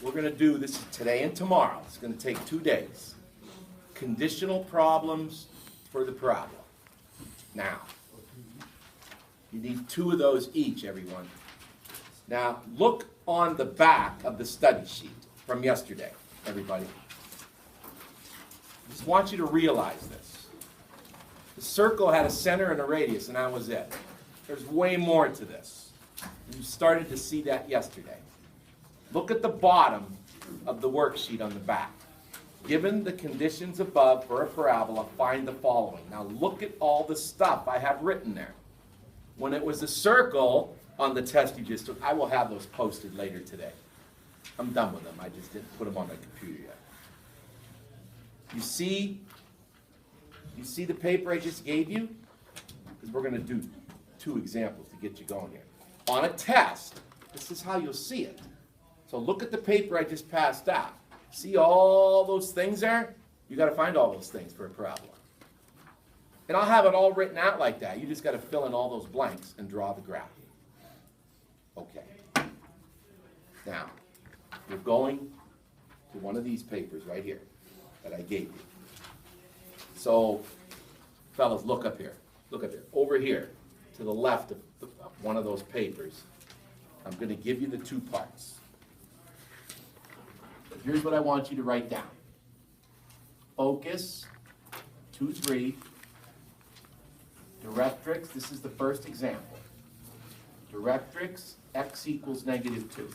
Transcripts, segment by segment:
we're going to do this today and tomorrow. It's going to take 2 days. Conditional problems for the parabola. Now, you need 2 of those each, everyone. Now, look on the back of the study sheet from yesterday, everybody. I just want you to realize this. The circle had a center and a radius, and that was it. There's way more to this. You started to see that yesterday. Look at the bottom of the worksheet on the back. Given the conditions above for a parabola, find the following. Now look at all the stuff I have written there. When it was a circle on the test you just took, I will have those posted later today. I'm done with them. I just didn't put them on my computer yet. You see the paper I just gave you? Because we're going to do 2 examples to get you going here. On a test, this is how you'll see it. So look at the paper I just passed out. See all those things there? You got to find all those things for a parabola. And I'll have it all written out like that. You just got to fill in all those blanks and draw the graph. Okay. Now, you're going to one of these papers right here that I gave you. So, fellas, look up here. Look up here. Over here, to the left of one of those papers, I'm going to give you the 2 parts. Here's what I want you to write down. Focus, 2-3. Directrix, this is the first example. Directrix, x equals -2.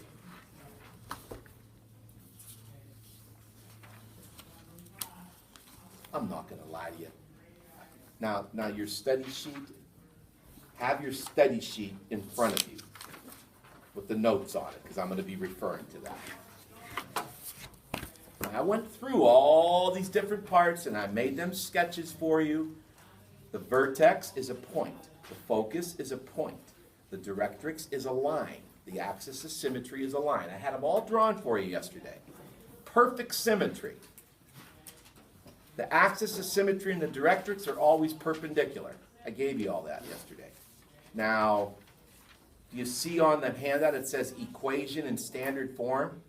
I'm not going to lie to you. Now your study sheet, have your study sheet in front of you with the notes on it, because I'm going to be referring to that. I went through all these different parts and I made them sketches for you. The vertex is a point. The focus is a point. The directrix is a line. The axis of symmetry is a line. I had them all drawn for you yesterday. Perfect symmetry. The axis of symmetry and the directrix are always perpendicular. I gave you all that yesterday. Now, do you see on the handout it says equation in standard form?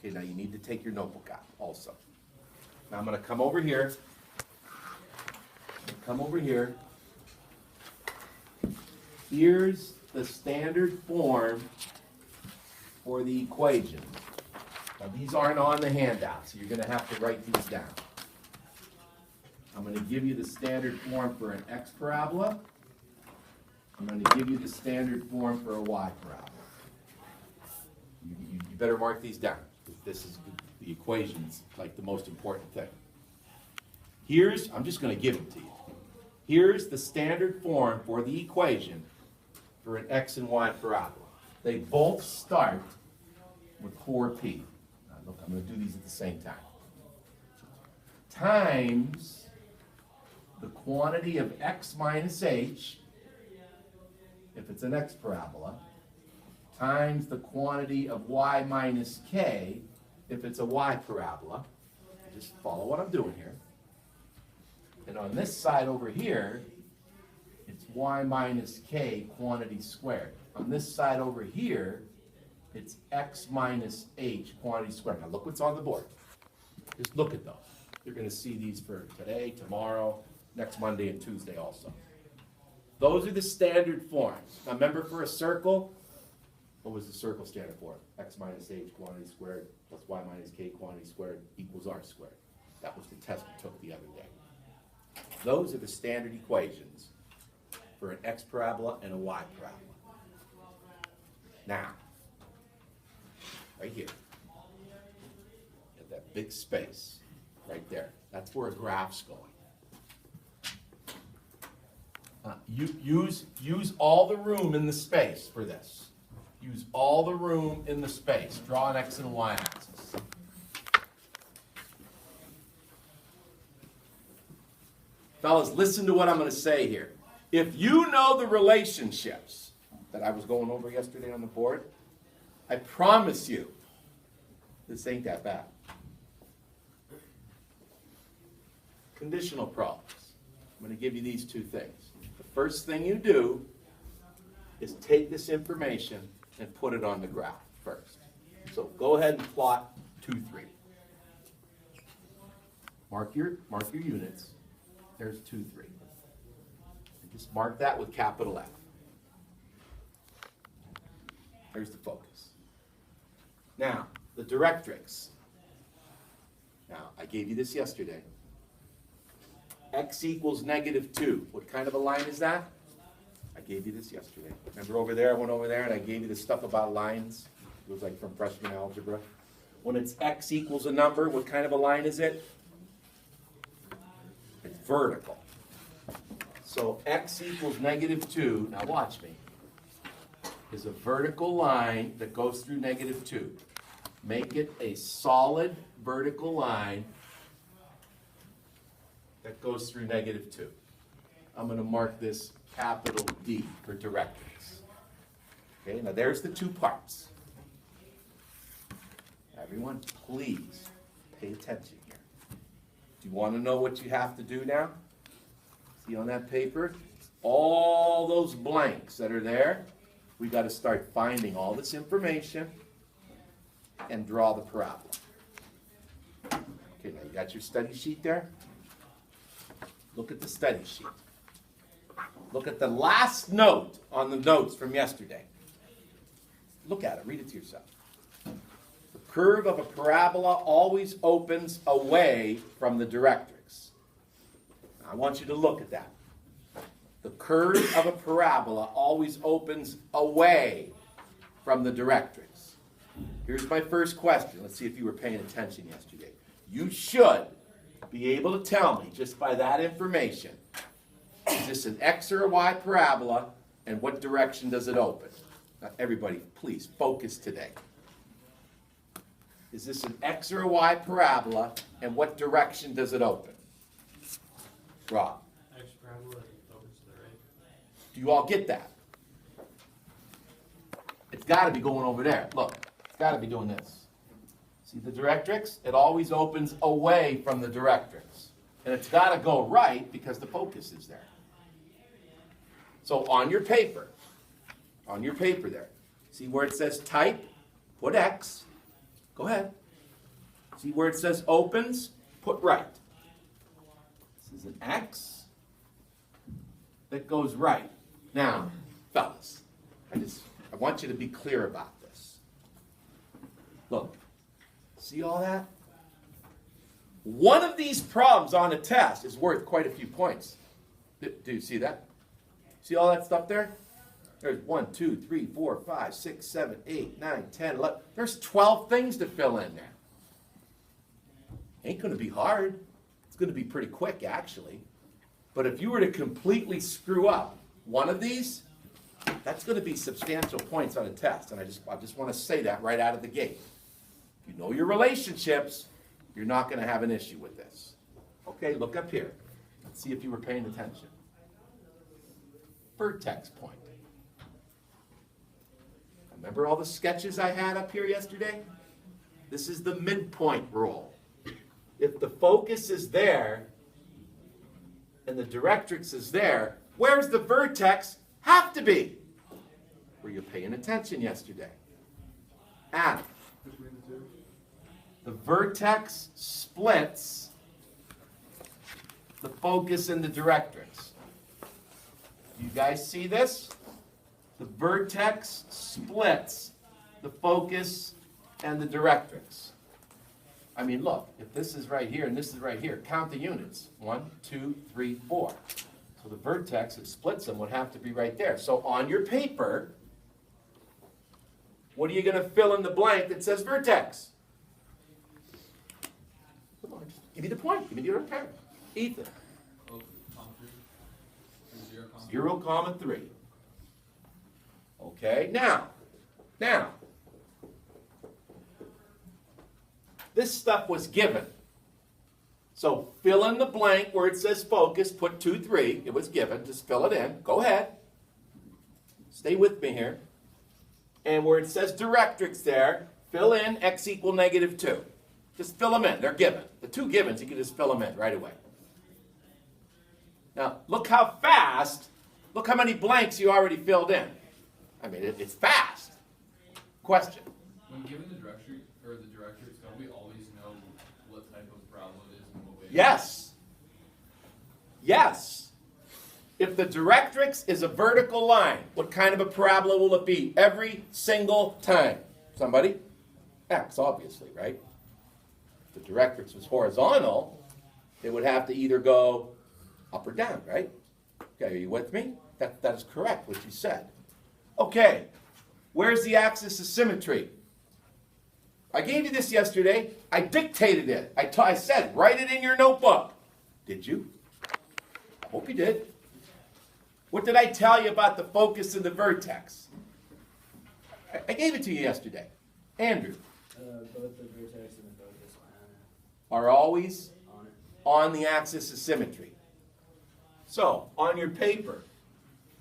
Okay, now you need to take your notebook out also. Now I'm going to come over here. Here's the standard form for the equation. Now these aren't on the handout, so you're going to have to write these down. I'm going to give you the standard form for an x parabola. I'm going to give you the standard form for a y parabola. You better mark these down. This is the equations, like the most important thing. I'm just going to give them to you. Here's the standard form for the equation for an x and y parabola. They both start with 4p. Now look, I'm going to do these at the same time. Times the quantity of x minus h, if it's an x parabola, times the quantity of y minus k, if it's a y parabola. Just follow what I'm doing here. And on this side over here, it's y minus k quantity squared. On this side over here, it's x minus h quantity squared. Now look what's on the board. Just look at those. You're going to see these for today, tomorrow, next Monday, and Tuesday also. Those are the standard forms. Now remember, for a circle, what was the circle standard form? X minus h quantity squared plus y minus k quantity squared equals r squared. That was the test we took the other day. Those are the standard equations for an x parabola and a y parabola. Now, right here, at that big space, right there, that's where a graph's going. Use all the room in the space for this. Use all the room in the space. Draw an x and y axis. Fellas, listen to what I'm going to say here. If you know the relationships that I was going over yesterday on the board, I promise you, this ain't that bad. Conditional problems. I'm going to give you these 2 things. The first thing you do is take this information and put it on the graph first. So go ahead and plot 2, 3. Mark your units. There's 2, 3. And just mark that with capital F. There's the focus. Now, the directrix. Now, I gave you this yesterday. X equals -2. What kind of a line is that? I gave you this yesterday. Remember over there, I went over there and I gave you the stuff about lines? It was like from freshman algebra. When it's X equals a number, what kind of a line is it? It's vertical. So X equals -2, now watch me, is a vertical line that goes through -2. Make it a solid vertical line that goes through -2. I'm going to mark this capital D for directrix. Okay, now there's the 2 parts. Everyone, please pay attention here. Do you want to know what you have to do now? See on that paper? All those blanks that are there, we got to start finding all this information and draw the parabola. Okay, now you got your study sheet there? Look at the study sheet. Look at the last note on the notes from yesterday. Look at it, read it to yourself. The curve of a parabola always opens away from the directrix. Now, I want you to look at that. The curve of a parabola always opens away from the directrix. Here's my first question. Let's see if you were paying attention yesterday. You should be able to tell me, just by that information, is this an X or a Y parabola, and what direction does it open? Now, everybody, please, focus today. Is this an X or a Y parabola, and what direction does it open? Rob. X parabola opens to the right. Do you all get that? It's got to be going over there. Look, it's got to be doing this. See the directrix? It always opens away from the directrix. And it's got to go right because the focus is there. So on your paper there, see where it says type? Put X. Go ahead. See where it says opens? Put right. This is an X that goes right. Now, fellas, I want you to be clear about this. Look, see all that? One of these problems on a test is worth quite a few points. Do you see that? See all that stuff there? There's 1, 2, 3, 4, 5, 6, 7, 8, 9, 10, 11. There's 12 things to fill in there. Ain't going to be hard. It's going to be pretty quick, actually. But if you were to completely screw up one of these, that's going to be substantial points on a test. And I just want to say that right out of the gate. If you know your relationships, you're not going to have an issue with this. Okay, look up here. Let's see if you were paying attention. Vertex point. Remember all the sketches I had up here yesterday? This is the midpoint rule. If the focus is there and the directrix is there, where's the vertex have to be? Were you paying attention yesterday? Adam. The vertex splits the focus and the directrix. You guys see this? The vertex splits the focus and the directrix. I mean, look, if this is right here and this is right here, count the units. 1, 2, 3, 4. So the vertex that splits them would have to be right there. So on your paper, what are you going to fill in the blank that says vertex? Come on, just give me the point. Give me the repair. Ethan. 0,3. Okay, now, this stuff was given. So fill in the blank where it says focus, put 2, 3. It was given, just fill it in. Go ahead. Stay with me here. And where it says directrix there, fill in X equal -2. Just fill them in, they're given. The 2 givens, you can just fill them in right away. Now, look how fast, look how many blanks you already filled in. I mean, it's fast. Question, When given the directrix, don't we always know what type of parabola it is and what way? Yes. Yes. If the directrix is a vertical line, what kind of a parabola will it be every single time? Somebody? X, obviously, right? If the directrix was horizontal, it would have to either go up or down, right? Okay, are you with me? That is correct, what you said. Okay, where's the axis of symmetry? I gave you this yesterday. I dictated it. I said, write it in your notebook. Did you? I hope you did. What did I tell you about the focus and the vertex? I gave it to you yesterday. Andrew. Both the vertex and the focus Are always on it. on the axis of symmetry. So, on your paper,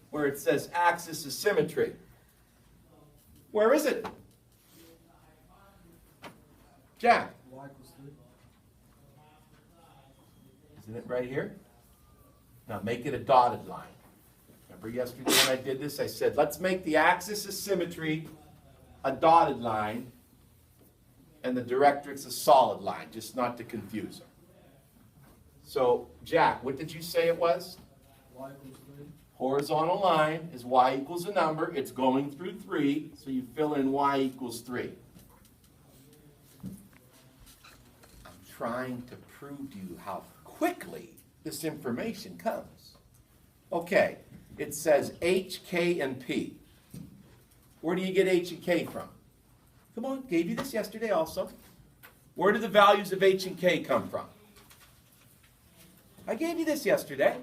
where it says axis of symmetry, where is it? Jack, Y equals 3. isn't it right here? Now make it a dotted line. Remember yesterday when I did this, I said, let's make the axis of symmetry a dotted line and the directrix a solid line, just not to confuse them. So, Jack, what did you say it was? Y equals 3. Horizontal line is y equals a number. It's going through 3, so you fill in y equals 3. I'm trying to prove to you how quickly this information comes. Okay, it says H, K, and P. Where do you get H and K from? Come on, gave you this yesterday also. Where do the values of H and K come from? I gave you this yesterday.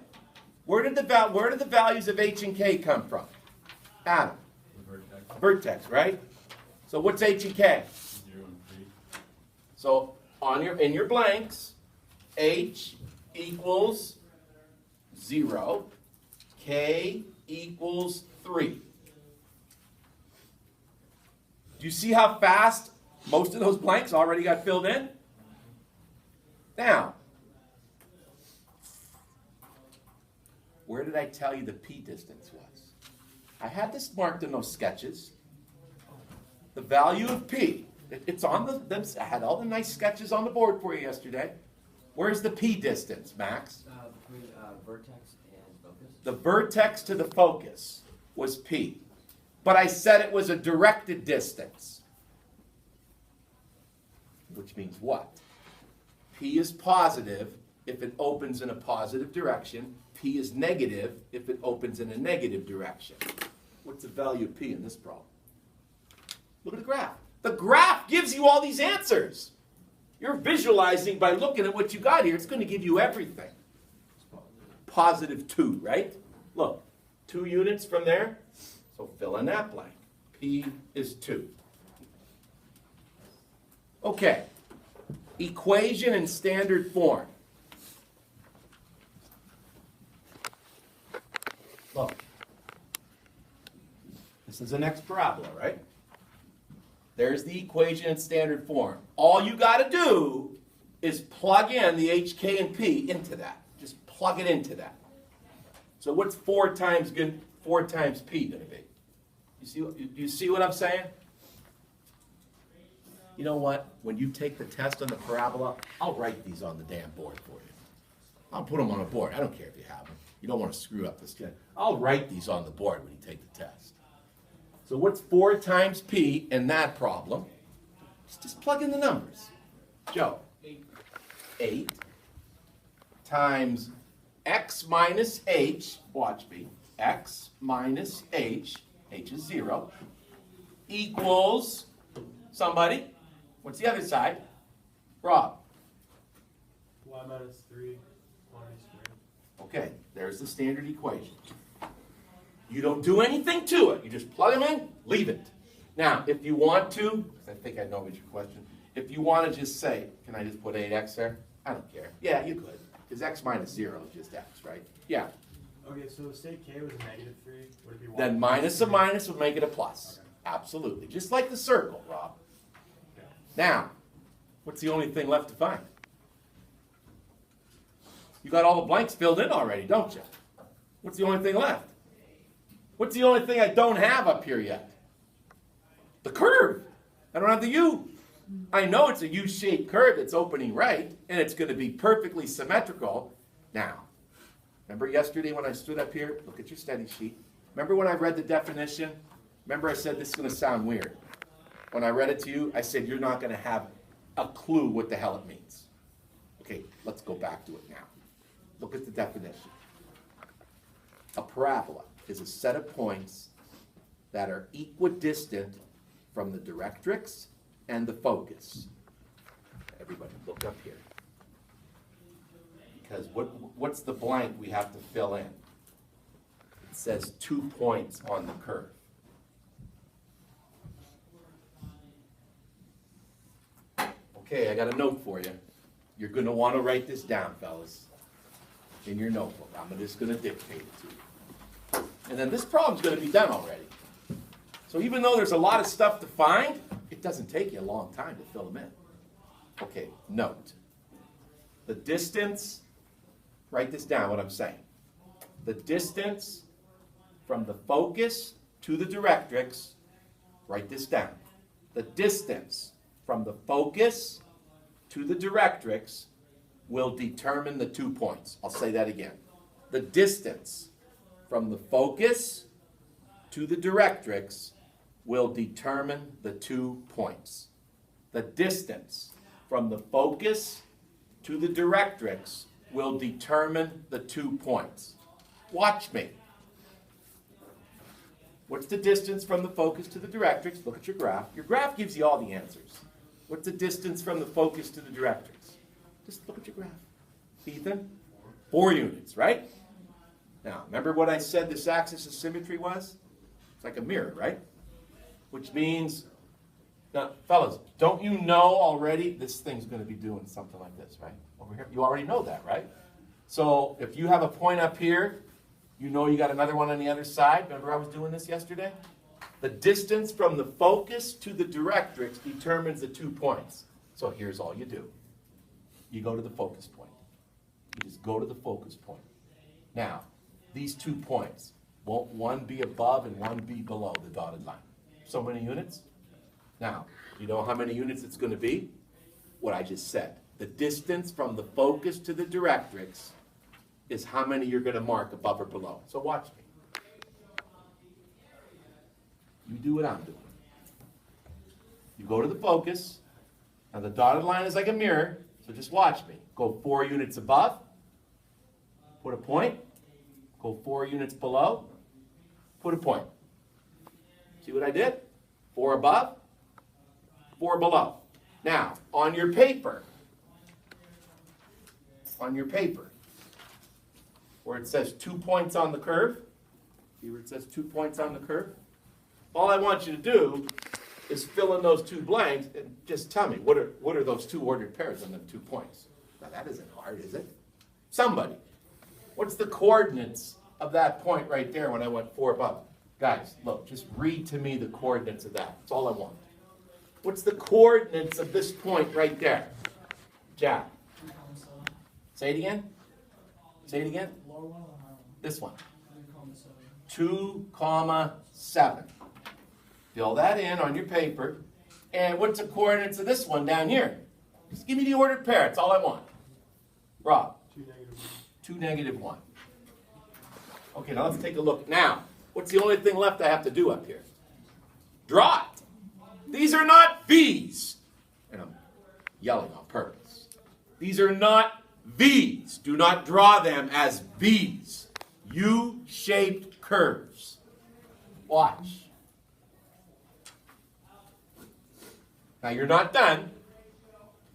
Where did the values of H and K come from? Adam. The vertex. Vertex, right? So what's H and K? 0 and 3. So in your blanks, H equals 0, K equals 3. Do you see how fast most of those blanks already got filled in? Now, where did I tell you the P distance was? I had this marked in those sketches. The value of P. It's on I had all the nice sketches on the board for you yesterday. Where's the P distance, Max? Between vertex and focus. The vertex to the focus was P. But I said it was a directed distance. Which means what? P is positive if it opens in a positive direction. P is negative if it opens in a negative direction. What's the value of P in this problem? Look at the graph. The graph gives you all these answers. You're visualizing by looking at what you got here. It's going to give you everything. Positive 2, right? Look, 2 units from there. So fill in that blank. P is 2. Okay. Equation in standard form. Look. This is an X parabola, right? There's the equation in standard form. All you got to do is plug in the H, K, and P into that. Just plug it into that. So what's 4 times P going to be? You see what I'm saying? You know what? When you take the test on the parabola, I'll write these on the damn board for you. I'll put them on a board. I don't care if you have them. You don't want to screw up this kid. I'll write these on the board when you take the test. So what's 4 times P in that problem? Just plug in the numbers. Joe. 8 times X minus H, watch me, X minus H is 0, equals, somebody, what's the other side? Rob. Y minus 3, y squared. Okay, there's the standard equation. You don't do anything to it. You just plug them in, leave it. Now, if you want to, I think I know what your question, if you want to just say, can I just put 8x there? I don't care. Yeah, you could, because x minus 0 is just x, right? Yeah. Okay, so say k was a negative 3, would it be y? Then minus a minus would make it a plus. Absolutely. Just like the circle, Rob. Okay. Now, what's the only thing left to find? You got all the blanks filled in already, don't you? What's the only thing left? What's the only thing I don't have up here yet? The curve. I don't have the U. I know it's a U-shaped curve that's opening right, and it's going to be perfectly symmetrical. Now, remember yesterday when I stood up here? Look at your study sheet. Remember when I read the definition? Remember I said this is going to sound weird. When I read it to you, I said you're not going to have a clue what the hell it means. Okay, let's go back to it now. Look at the definition. A parabola is a set of points that are equidistant from the directrix and the focus. Everybody look up here. Because what's the blank we have to fill in? It says 2 points on the curve. Okay, I got a note for you. You're going to want to write this down, fellas, in your notebook. I'm just going to dictate it to you. And then this problem's going to be done already. So even though there's a lot of stuff to find, it doesn't take you a long time to fill them in. Okay, note. The distance, write this down, what I'm saying. The distance from the focus to the directrix, write this down. The distance from the focus to the directrix will determine the 2 points. I'll say that again. The distance from the focus to the directrix will determine the 2 points. The distance from the focus to the directrix will determine the 2 points. Watch me. What's the distance from the focus to the directrix? Look at your graph. Your graph gives you all the answers. What's the distance from the focus to the directrix? Just look at your graph. Ethan? 4 units, right? Now, remember what I said this axis of symmetry was? It's like a mirror, right? Which means, now, fellas, don't you know already this thing's going to be doing something like this, right? Over here. You already know that, right? So if you have a point up here, you know you got another one on the other side. Remember I was doing this yesterday? The distance from the focus to the directrix determines the 2 points. So here's all you do. You go to the focus point. You just go to the focus point. Now, these 2 points, won't one be above and one be below the dotted line? So many units? Now, you know how many units it's going to be? What I just said. The distance from the focus to the directrix is how many you're going to mark above or below. So watch me. You do what I'm doing. You go to the focus. Now the dotted line is like a mirror, so just watch me. Go 4 units above. Put a point. Go 4 units below. Put a point. See what I did? 4 above, 4 below. Now, on your paper, where it says 2 points on the curve, see where it says 2 points on the curve? All I want you to do is fill in those 2 blanks and just tell me, what are those 2 ordered pairs on them 2 points? Now that isn't hard, is it? Somebody. What's the coordinates of that point right there when I went 4 above? Guys, look, just read to me the coordinates of that. That's all I want. What's the coordinates of this point right there? Jack. Say it again. Say it again. This one. 2, 7. Fill that in on your paper. And what's the coordinates of this one down here? Just give me the ordered pair. That's all I want. Rob. 2, -1. Okay, now let's take a look. Now, what's the only thing left I have to do up here? Draw it. These are not V's. And I'm yelling on purpose. These are not V's. Do not draw them as V's. U-shaped curves. Watch. Now you're not done,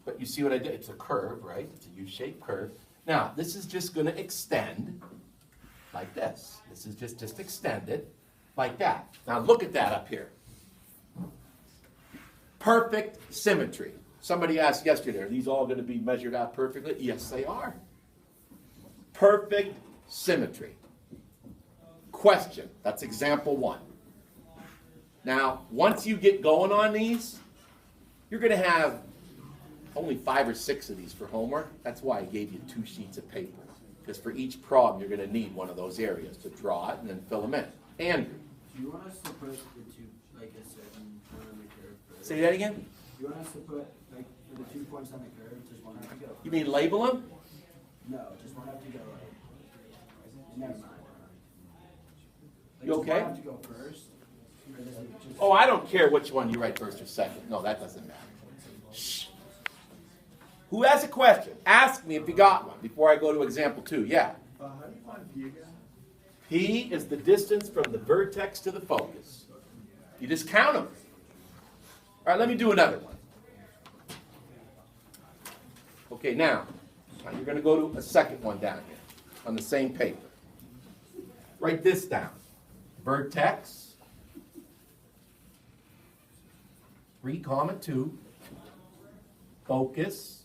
but you see what I did? It's a curve, right? It's a U-shaped curve. Now, this is just going to extend like this. This is just extended like that. Now look at that up here. Perfect symmetry. Somebody asked yesterday, are these all going to be measured out perfectly? Yes, they are. Perfect symmetry. Question. That's example 1. Now, once you get going on these, you're going to have only 5 or 6 of these for homework. That's why I gave you 2 sheets of paper. Because for each problem, you're going to need one of those areas to draw it and then fill them in. Andrew. Do you want us to put the 2, like a certain one on the curve for Say that again? You want us to put, like, for the 2 points on the curve, just one have to go? You mean label them? No, just one have to go, never mind. Like, You does okay? one have to go first? Or does it just? Oh, I don't care which one you write first or second. No, that doesn't matter. Shh. Who has a question? Ask me if you got one before I go to example 2. Yeah. How do you find P again? P is the distance from the vertex to the focus. You just count them. All right, let me do another one. Okay, now you're going to go to a second one down here on the same paper. Write this down. Vertex, 3, 2, focus,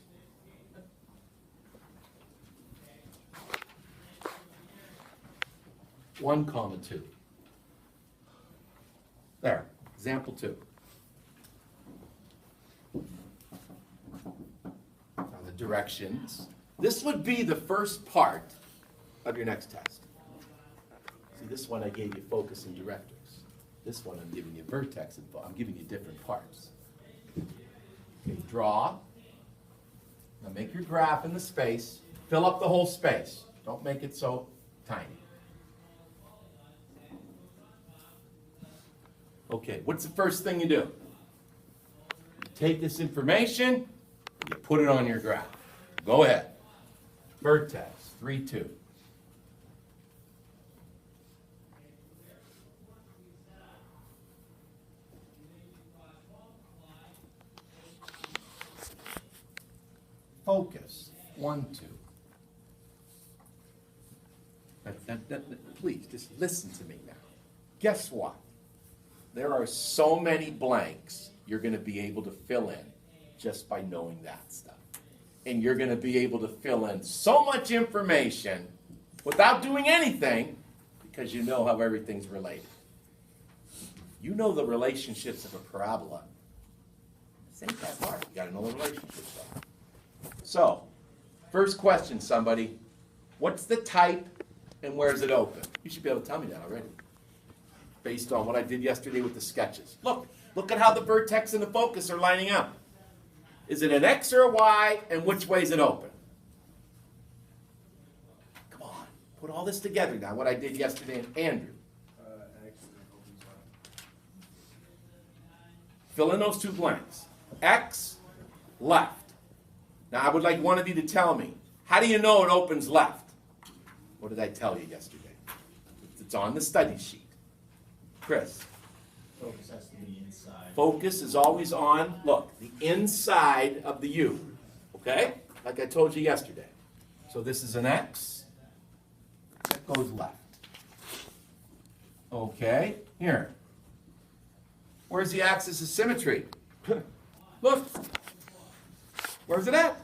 (1, 2). There, example 2. Now the directions. This would be the first part of your next test. See, this one I gave you focus and directrix. This one I'm giving you vertex and I'm giving you different parts. Okay, draw. Now make your graph in the space. Fill up the whole space. Don't make it so tiny. Okay, what's the first thing you do? You take this information, you put it on your graph. Go ahead. Vertex, 3, 2. Focus, 1, 2. Please, just listen to me now. Guess what? There are so many blanks you're going to be able to fill in just by knowing that stuff. And you're going to be able to fill in so much information without doing anything because you know how everything's related. You know the relationships of a parabola. This ain't that hard. You got to know the relationships though. So, first question, somebody. What's the type and where is it open? You should be able to tell me that already. Based on what I did yesterday with the sketches. Look at how the vertex and the focus are lining up. Is it an X or a Y, and which way is it open? Come on, put all this together now, what I did yesterday and Andrew. X and opens Y. Fill in those 2 blanks. X, left. Now I would like one of you to tell me, how do you know it opens left? What did I tell you yesterday? It's on the study sheet. Chris. Focus has to be inside. Focus is always on, look, the inside of the U. Okay? Like I told you yesterday. So this is an X. That goes left. Okay, here. Where's the axis of symmetry? Look. Where's it at?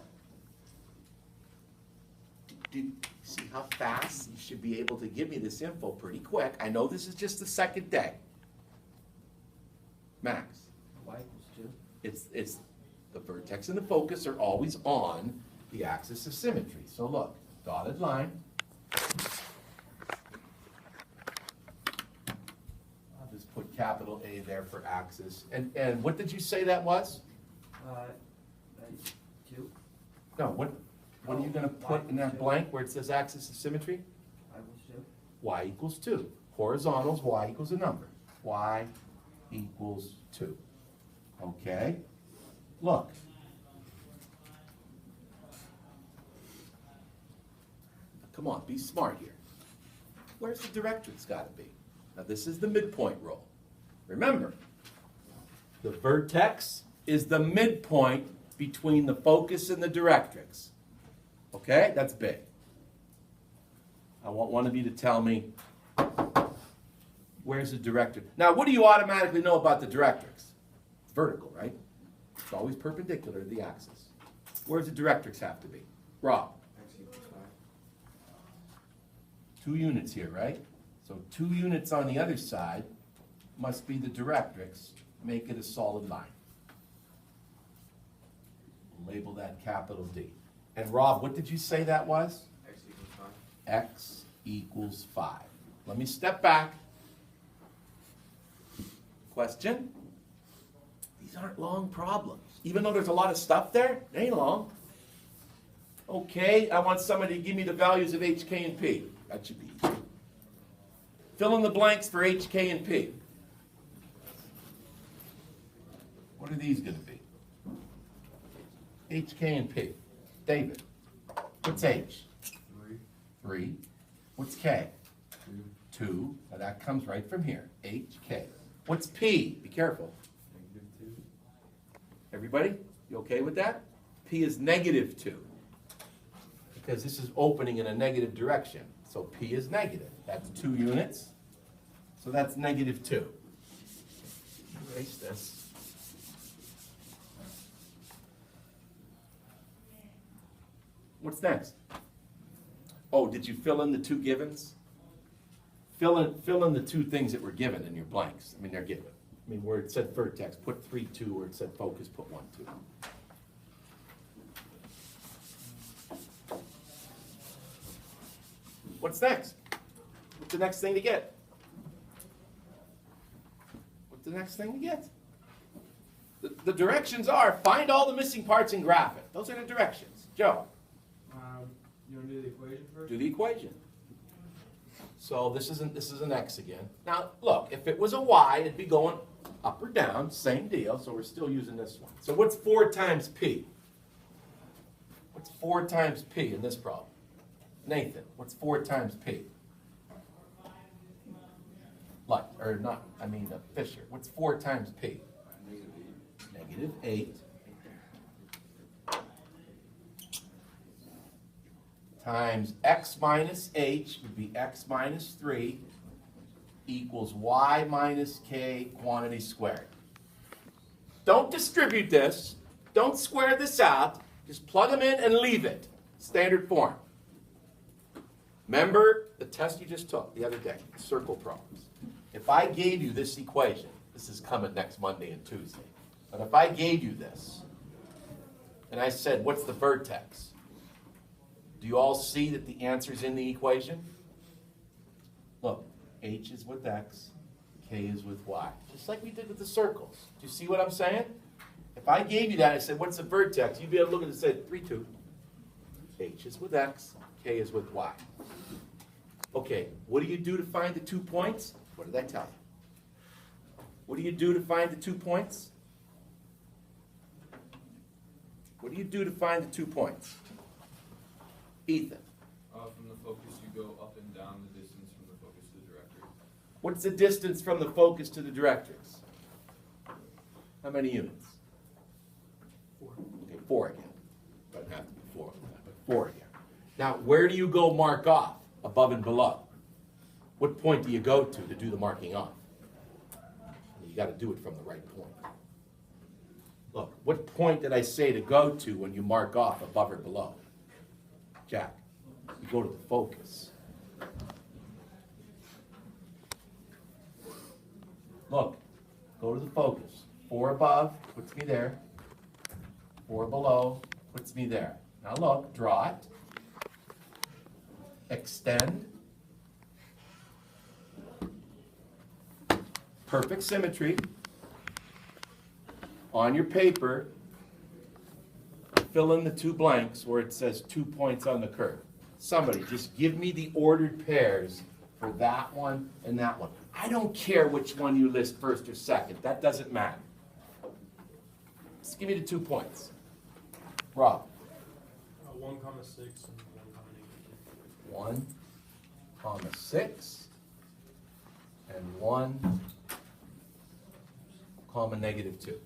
See how fast you should be able to give me this info pretty quick. I know this is just the second day. Max. Y equals 2. It's the vertex and the focus are always on the axis of symmetry. So look, dotted line. I'll just put capital A there for axis. And what did you say that was? 2. No, what are you going to put in that blank where it says axis of symmetry? Y equals 2. Y equals 2. Horizontals, y equals a number. Y equals 2. Okay? Look. Come on, be smart here. Where's the directrix got to be? Now this is the midpoint rule. Remember, the vertex is the midpoint between the focus and the directrix. Okay? That's big. I want one of you to tell me, where's the directrix? Now, what do you automatically know about the directrix? It's vertical, right? It's always perpendicular to the axis. Where's the directrix have to be? Rob? X equals 5. 2 units here, right? So 2 units on the other side must be the directrix. Make it a solid line. Label that capital D. And Rob, what did you say that was? X equals 5. X equals 5. Let me step back. Question? These These aren't long problems. Even though there's a lot of stuff there, they ain't long. Okay, I want somebody to give me the values of h, k, and p. That should be easy. Fill in the blanks for h, k, and p. What are these going to be? H, K, and P. David, what's H? 3. 3. What's K? 2. 2. Now that comes right from here. H, K. What's P? Be careful. -2. Everybody, you okay with that? P is -2. Because this is opening in a negative direction. So P is negative. That's 2 units. So that's -2. Erase this. What's next? Oh, did you fill in the 2 givens? Fill in the 2 things that were given in your blanks. I mean, they're given. I mean, where it said vertex, put 3, 2. Where it said focus, put 1, 2. What's next? What's the next thing to get? What's the next thing to get? The directions are find all the missing parts and graph it. Those are the directions. Joe, You want to do the equation first? do the equation. So this is an x again. Now look, if it was a y, it'd be going up or down, same deal. So we're still using this one. So what's 4 times p? What's 4 times p in this problem? Nathan, what's 4 times p? Like, or not, I mean Fisher. What's 4 times p? -8. Times x minus h would be x minus 3 equals y minus k quantity squared. Don't distribute this. Don't square this out. Just plug them in and leave it. Standard form. Remember the test you just took the other day, circle problems. If I gave you this equation, this is coming next Monday and Tuesday, but if I gave you this, and I said, what's the vertex? Do you all see that the answer's in the equation? Look, h is with x, k is with y. Just like we did with the circles. Do you see what I'm saying? If I gave you that, I said, what's the vertex? You'd be able to look at it and say, 3, 2. H is with x, k is with y. Okay, what do you do to find the 2 points? What did I tell you? What do you do to find the 2 points? What do you do to find the 2 points? Ethan, From the focus, you go up and down the distance from the focus to the director. what's the distance from the focus to the directrix? How many units? 4. Okay, 4 again. Doesn't have to be 4, but 4 again. Now, where do you go mark off, above and below? What point do you go to do the marking off? You got to do it from the right point. Look, what point did I say to go to when you mark off above or below? Jack, you go to the focus. Look, go to the focus. 4 above puts me there. 4 below puts me there. Now look, draw it. Extend. Perfect symmetry. On your paper, fill in the 2 blanks where it says 2 points on the curve. Somebody, just give me the ordered pairs for that one and that one. I don't care which one you list first or second. That doesn't matter. Just give me the 2 points. Rob. 1, 6 and 1, 1, 6, and 1, -2.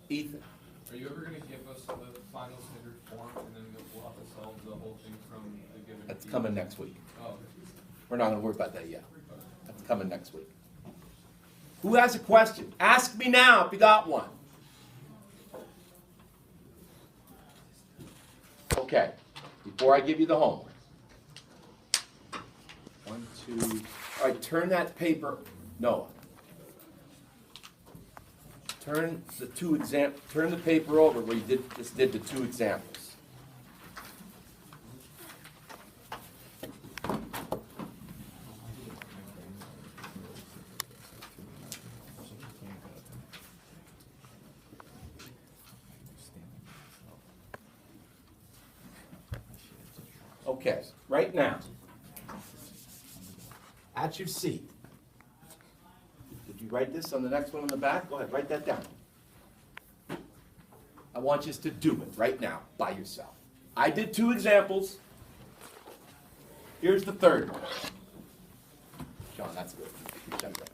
Ethan. Are you ever going to give us the final standard form, and then we'll have to solve the whole thing from the given? That's key? coming next week. Oh, We're not going to worry about that yet. That's coming next week. Who has a question? Ask me now if you got one. Okay, before I give you the homework. 1, 2, all right, turn that paper, Noah. Turn the paper over where you just did the 2 examples. Okay, right now, at your seat. Did you write this on the next one on the back? Go ahead, write that down. I want you to do it right now, by yourself. I did 2 examples. Here's the third one. John, that's good.